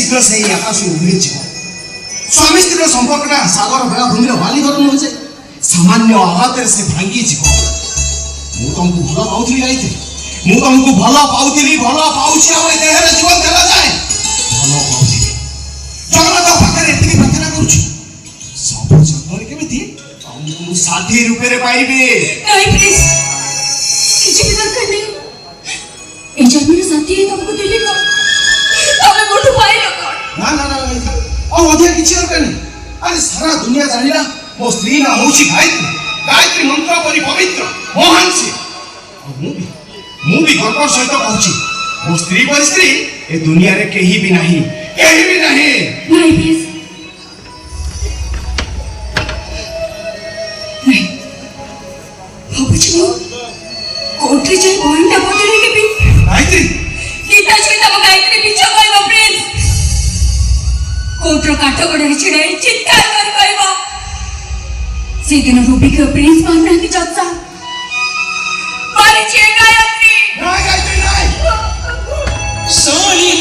शीघ्र से आकाश उड़ी स्वामी स्त्री संपर्कटा सागर बेलाभूमि बालीघर नुहे सामान्य आघात से भांगी तुमको भल पाऊली गायत्री तुमको भल पाऊली भल पाऊँ देहर जीवन देला जाए भल पाऊली जगन्नाथ पाखे एति प्रार्थना करुछु सब जन्म केमिति तुमको साथी रूपे रे पाइबे नहीं प्लीज किसी भी दरकार नहीं ए जन्म रे साथी तुमको दिली को तमे मोठू पाइलो को ना ना ना और अधिक किसी दरकार नहीं अरे सारा दुनिया जानिला मो स्त्री ना होची गायत्री गायत्री मंत्र परि पवित्र महान से मु भी गर्व सहित कहूची मो स्त्री पर स्त्री ए दुनिया रे केही भी नहीं नहीं प्लीज नहीं भाବୁची कोर्ट रे जाई बहनटा बदले के भी गायत्री गीता जी तम गायत्री पिछो कहबो प्लीज कोर्ट रो काठ गड़े छिड़े चित्कार कर कहबो से दिन रूबी के प्रिंस मानना की जज साहब मारी छे गायत्री नहीं गायत्री नहीं सोनी